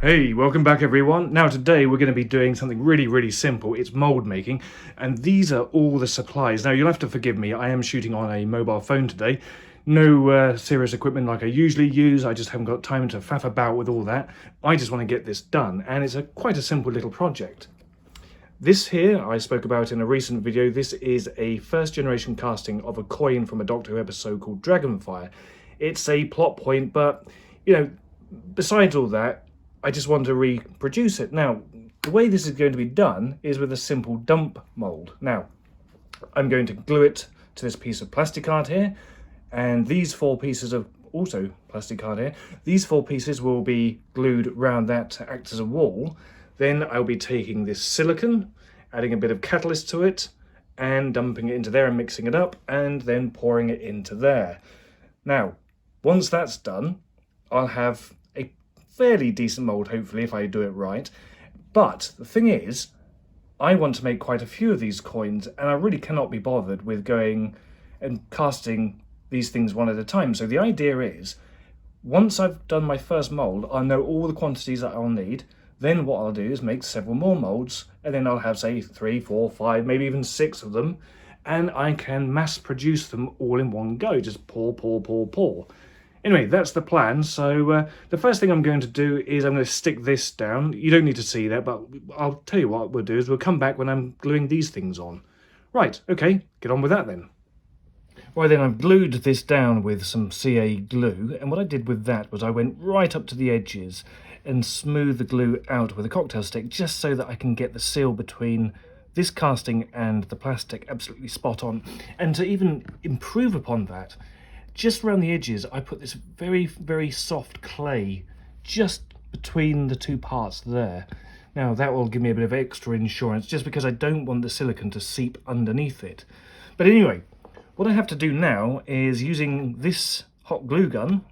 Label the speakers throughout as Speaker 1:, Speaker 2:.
Speaker 1: Hey, welcome back everyone. Now today we're going to be doing something really simple. It's mold making, and these are all the supplies. Now you'll have to forgive me, I am shooting on a mobile phone today. No serious equipment like I usually use. I just haven't got time to faff about with all that. I just want to get this done, and it's quite a simple little project. This here, I spoke about in a recent video. This is a first generation casting of a coin from a Doctor Who episode called Dragonfire. It's a plot point, but, besides all that, I just want to reproduce it. Now, the way this is going to be done is with a simple dump mould. Now, I'm going to glue it to this piece of plastic card here, and these 4 pieces of also plastic card here. These 4 pieces will be glued around that to act as a wall. Then I'll be taking this silicone, adding a bit of catalyst to it, and dumping it into there and mixing it up, and then pouring it into there. Now, once that's done, I'll have a fairly decent mould, hopefully, if I do it right. But the thing is, I want to make quite a few of these coins, and I really cannot be bothered with going and casting these things one at a time. So the idea is, once I've done my first mould, I'll know all the quantities that I'll need. Then what I'll do is make several more moulds, and then I'll have, say, 3, 4, 5, maybe even 6 of them, and I can mass produce them all in one go. Just pour. Anyway, that's the plan. So the first thing I'm going to do is I'm going to stick this down. You don't need to see that, but I'll tell you what we'll do is we'll come back when I'm gluing these things on. Right, okay, get on with that then. Right then, I've glued this down with some CA glue, and what I did with that was I went right up to the edges and smoothed the glue out with a cocktail stick, just so that I can get the seal between this casting and the plastic absolutely spot on. And to even improve upon that, just around the edges, I put this very soft clay just between the 2 parts there. Now that will give me a bit of extra insurance, just because I don't want the silicone to seep underneath it. But anyway, what I have to do now is, using this hot glue gun,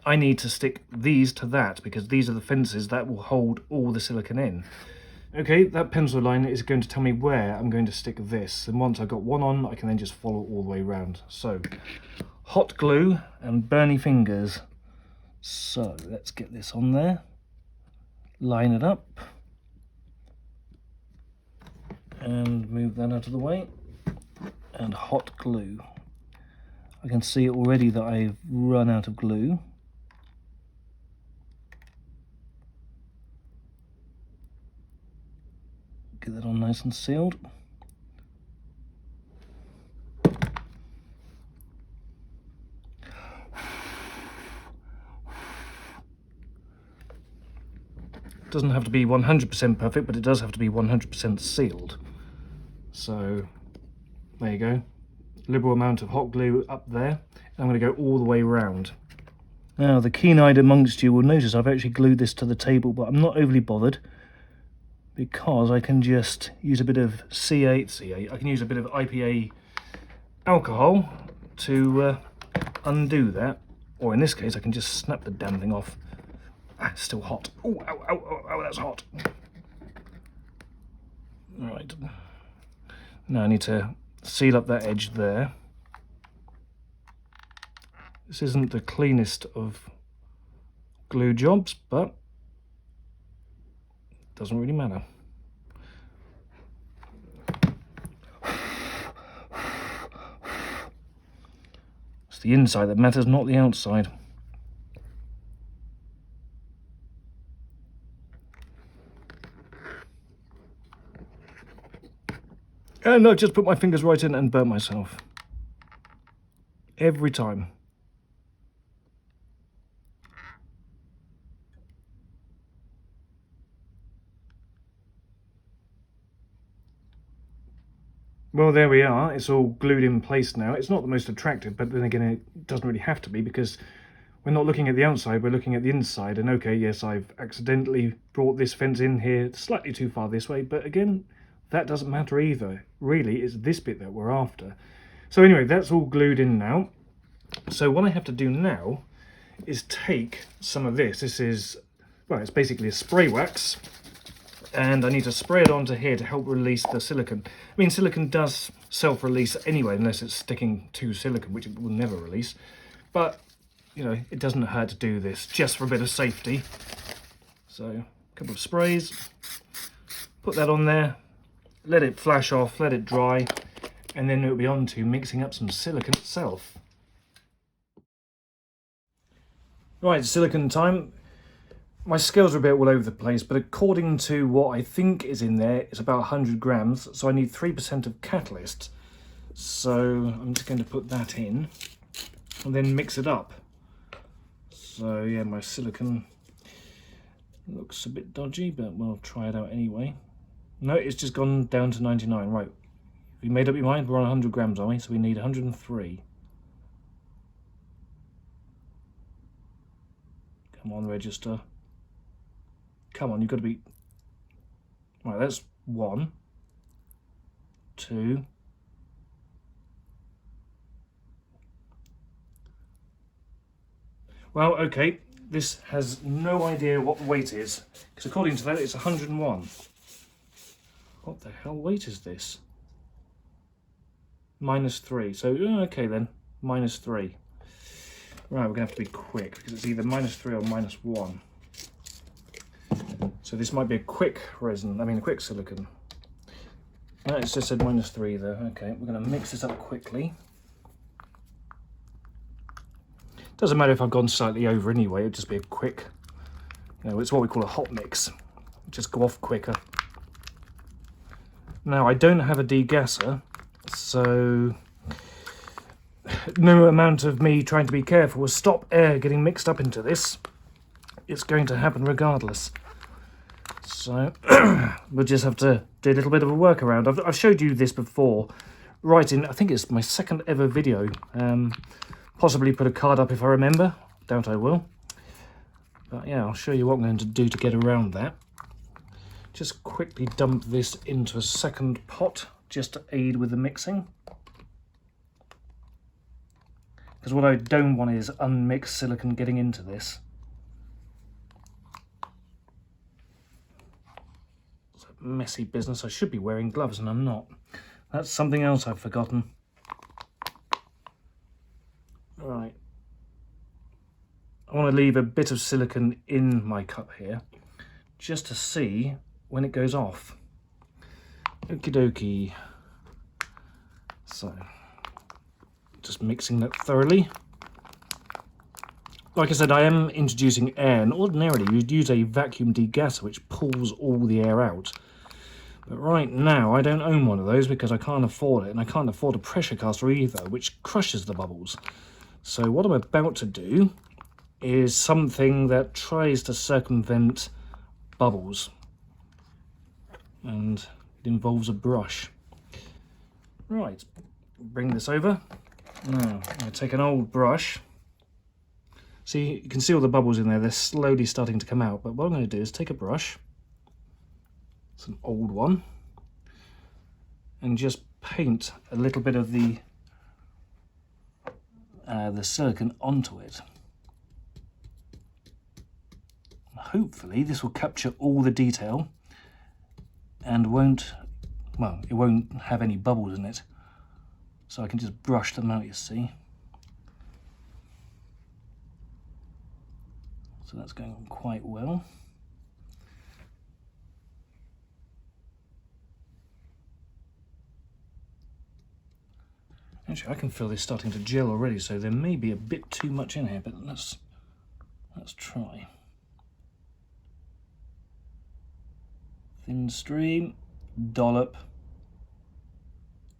Speaker 1: I need to stick these to that, because these are the fences that will hold all the silicone in. Okay, that pencil line is going to tell me where I'm going to stick this, and once I've got one on, I can then just follow all the way around. So, hot glue and burny fingers. So let's get this on there, line it up, and move that out of the way, and hot glue. I can see already that I've run out of glue. Get that on nice and sealed. Doesn't have to be 100% perfect, but it does have to be 100% sealed. So there you go, liberal amount of hot glue up there, and I'm going to go all the way around. Now the keen-eyed amongst you will notice I've actually glued this to the table, but I'm not overly bothered, because I can just use a bit of I can use a bit of IPA alcohol to undo that, or in this case I can just snap the damn thing off. It's still hot. Oh, ow, that's hot. Right, now I need to seal up that edge there. This isn't the cleanest of glue jobs, but it doesn't really matter. It's the inside that matters, not the outside. And I've just put my fingers right in and burnt myself. Every time. Well, there we are. It's all glued in place now. It's not the most attractive, but then again, it doesn't really have to be, because we're not looking at the outside, we're looking at the inside. And okay, yes, I've accidentally brought this fence in here slightly too far this way, but again, that doesn't matter either. Really, it's this bit that we're after. So anyway, that's all glued in now. So what I have to do now is take some of this. This is, well, it's basically a spray wax, and I need to spray it onto here to help release the silicone. I mean, silicone does self-release anyway, unless it's sticking to silicone, which it will never release. But, you know, it doesn't hurt to do this, just for a bit of safety. So a couple of sprays, put that on there, let it flash off, let it dry, and then it'll be on to mixing up some silicone itself. Right, silicone time. My scales are a bit all over the place, but according to what I think is in there, it's about 100 grams, so I need 3% of catalyst. So I'm just going to put that in and then mix it up. So yeah, my silicone looks a bit dodgy, but we'll try it out anyway. No, it's just gone down to 99. Right, we made up your mind, we're on 100 grams, are we? So we need 103. Come on, register. Come on, you've got to be... Right, that's 1, 2... Well, okay, this has no idea what the weight is, because according to that it's 101. What the hell weight is this? -3, so okay then, -3. Right, we're going to have to be quick, because it's either -3 or -1. So this might be a quick resin, a quick silicone. No, it's just said -3 there. Okay, we're going to mix this up quickly. Doesn't matter if I've gone slightly over anyway, it'll just be a quick, it's what we call a hot mix. Just go off quicker. Now, I don't have a degasser, so no amount of me trying to be careful will stop air getting mixed up into this. It's going to happen regardless. So we'll just have to do a little bit of a workaround. I've showed you this before, right in, I think it's my second ever video. Possibly put a card up if I remember. Doubt I will. But yeah, I'll show you what I'm going to do to get around that. Just quickly dump this into a second pot, just to aid with the mixing. Because what I don't want is unmixed silicone getting into this. It's a messy business. I should be wearing gloves and I'm not. That's something else I've forgotten. Right, I want to leave a bit of silicone in my cup here, just to see when it goes off. Okie dokie. So, just mixing that thoroughly. Like I said, I am introducing air, and ordinarily you'd use a vacuum degasser which pulls all the air out. But right now I don't own one of those because I can't afford it, and I can't afford a pressure caster either, which crushes the bubbles. So what I'm about to do is something that tries to circumvent bubbles, and it involves a brush. Right, bring this over. Now, I'm going to take an old brush. See, you can see all the bubbles in there, they're slowly starting to come out, but what I'm going to do is take a brush, it's an old one, and just paint a little bit of the silicone onto it. Hopefully this will capture all the detail and it won't have any bubbles in it. So I can just brush them out, you see. So that's going on quite well. Actually, I can feel this starting to gel already, so there may be a bit too much in here, but let's try. Thin stream, dollop.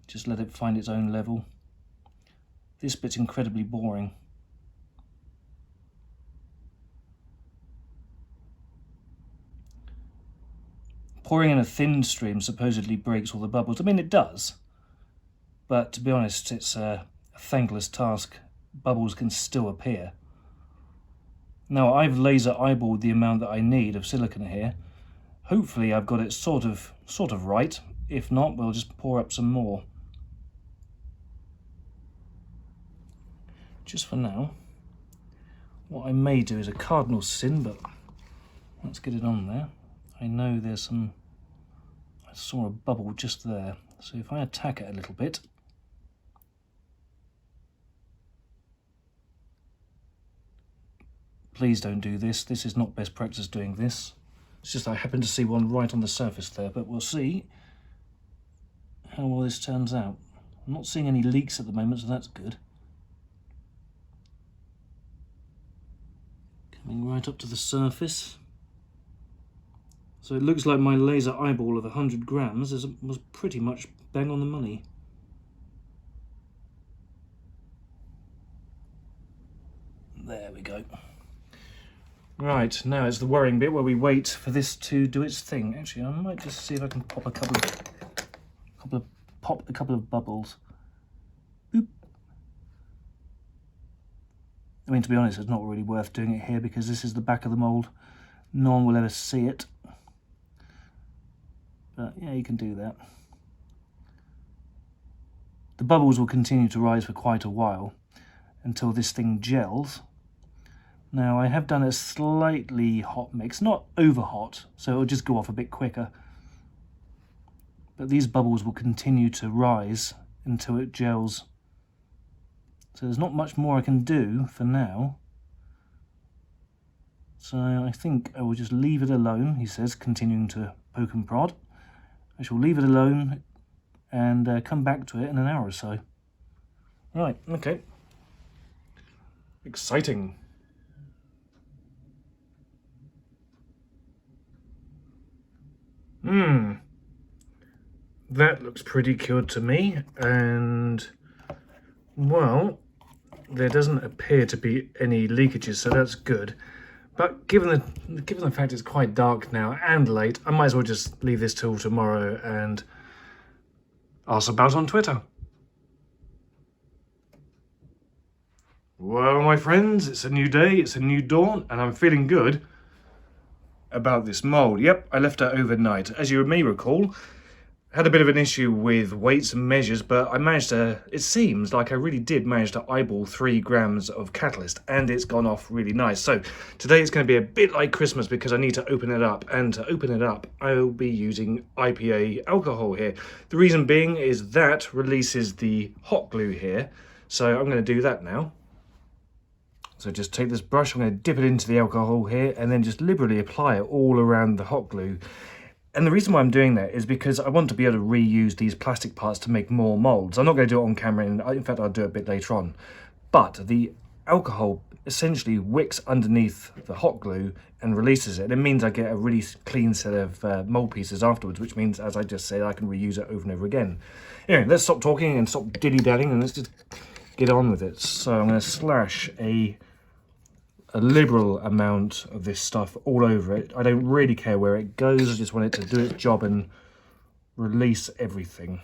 Speaker 1: Just let it find its own level. This bit's incredibly boring. Pouring in a thin stream supposedly breaks all the bubbles. I mean, it does. But to be honest, it's a thankless task. Bubbles can still appear. Now, I've laser eyeballed the amount that I need of silicone here. Hopefully I've got it sort of right. If not, we'll just pour up some more. Just for now. What I may do is a cardinal sin, but let's get it on there. I know there's some... I saw a bubble just there. So if I attack it a little bit... Please don't do this. This is not best practice doing this. It's just I happen to see one right on the surface there, but we'll see how well this turns out. I'm not seeing any leaks at the moment, so that's good. Coming right up to the surface. So it looks like my laser eyeball of 100 grams was pretty much bang on the money. There we go. Right, now it's the worrying bit where we wait for this to do its thing. Actually, I might just see if I can pop a couple of bubbles. Boop. I mean, to be honest, it's not really worth doing it here because this is the back of the mould. No one will ever see it. But yeah, you can do that. The bubbles will continue to rise for quite a while until this thing gels. Now I have done a slightly hot mix, not over hot, so it'll just go off a bit quicker. But these bubbles will continue to rise until it gels. So there's not much more I can do for now. So I think I will just leave it alone, he says, continuing to poke and prod. I shall leave it alone and come back to it in an hour or so. Right, okay. Exciting. That looks pretty cured to me, and well, there doesn't appear to be any leakages, so that's good. But given the fact it's quite dark now and late, I might as well just leave this till tomorrow and ask about on Twitter. Well, my friends, it's a new day, it's a new dawn, and I'm feeling good about this mould. Yep, I left it overnight. As you may recall, had a bit of an issue with weights and measures, but I managed to, it seems like I really did manage to eyeball 3 grams of catalyst, and it's gone off really nice. So today it's going to be a bit like Christmas because I need to open it up, and to open it up I'll be using IPA alcohol here. The reason being is that releases the hot glue here, so I'm going to do that now. So just take this brush, I'm going to dip it into the alcohol here and then just liberally apply it all around the hot glue. And the reason why I'm doing that is because I want to be able to reuse these plastic parts to make more moulds. I'm not going to do it on camera, and in fact I'll do it a bit later on. But the alcohol essentially wicks underneath the hot glue and releases it. It means I get a really clean set of mould pieces afterwards, which means, as I just said, I can reuse it over and over again. Anyway, let's stop talking and stop dilly-dallying and let's just get on with it. So I'm going to slash a liberal amount of this stuff all over it. I don't really care where it goes, I just want it to do its job and release everything.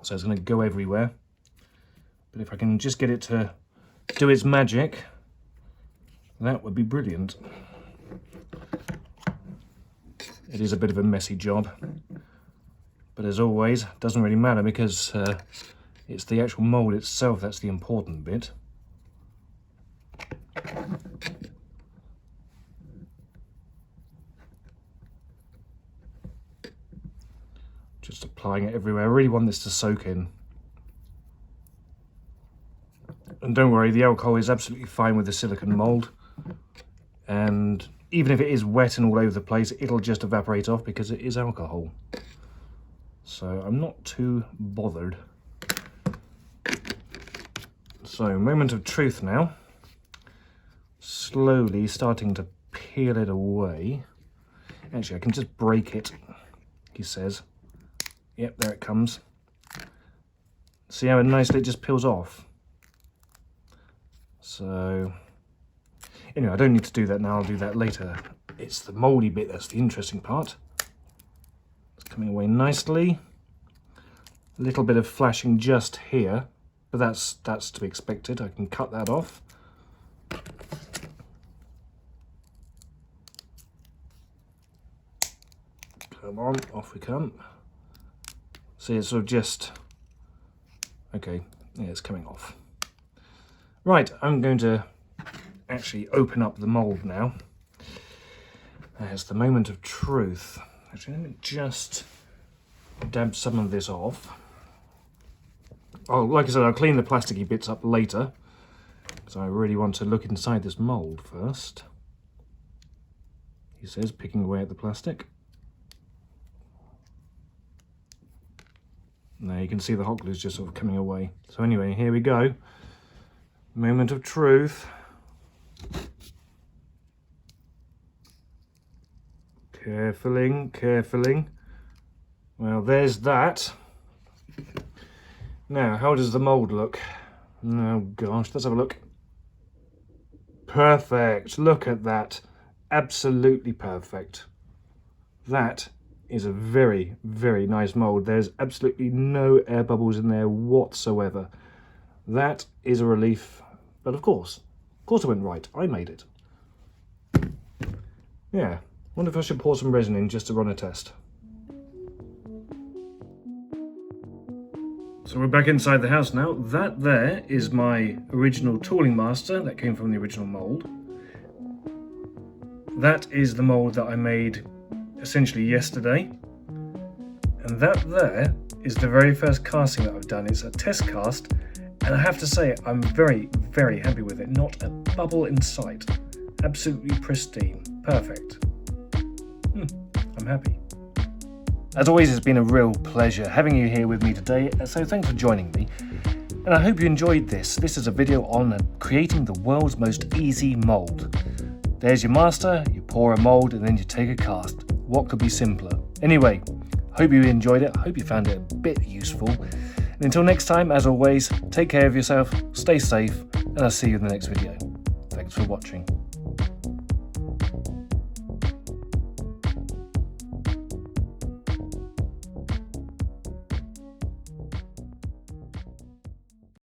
Speaker 1: So it's going to go everywhere. But if I can just get it to do its magic, that would be brilliant. It is a bit of a messy job, but as always, it doesn't really matter because it's the actual mould itself that's the important bit. Just applying it everywhere. I really want this to soak in. And don't worry, the alcohol is absolutely fine with the silicone mould. And even if it is wet and all over the place, it'll just evaporate off because it is alcohol. So I'm not too bothered. So, moment of truth now. Slowly starting to peel it away. Actually, I can just break it, he says. Yep, there it comes. See how nicely it just peels off? So, anyway, I don't need to do that now, I'll do that later. It's the mouldy bit that's the interesting part. It's coming away nicely. A little bit of flashing just here, but that's to be expected. I can cut that off. Come on, off we come. See, it's sort of just, okay, yeah, it's coming off. Right, I'm going to actually open up the mould now. There's the moment of truth. Actually, let me just dab some of this off. Oh, like I said, I'll clean the plasticky bits up later, because I really want to look inside this mould first. he says, picking away at the plastic. Now you can see the hot glue is just sort of coming away. So anyway, here we go. Moment of truth. Carefully. Well, there's that. Now, how does the mould look? Oh gosh, let's have a look. Perfect, look at that. Absolutely perfect. That is a very, very nice mould. There's absolutely no air bubbles in there whatsoever. That is a relief, but of course it went right. I made it. Yeah, wonder if I should pour some resin in just to run a test. So we're back inside the house now. That there is my original tooling master that came from the original mould. That is the mould that I made essentially yesterday. And that there is the very first casting that I've done. It's a test cast, and I have to say I'm very, very happy with it. Not a bubble in sight. Absolutely pristine. Perfect. I'm happy. As always, it's been a real pleasure having you here with me today, so thanks for joining me. And I hope you enjoyed this. This is a video on creating the world's most easy mould. There's your master, you pour a mould and then you take a cast. What could be simpler? Anyway, hope you enjoyed it, hope you found it a bit useful. And until next time, as always, take care of yourself, stay safe, and I'll see you in the next video. Thanks for watching.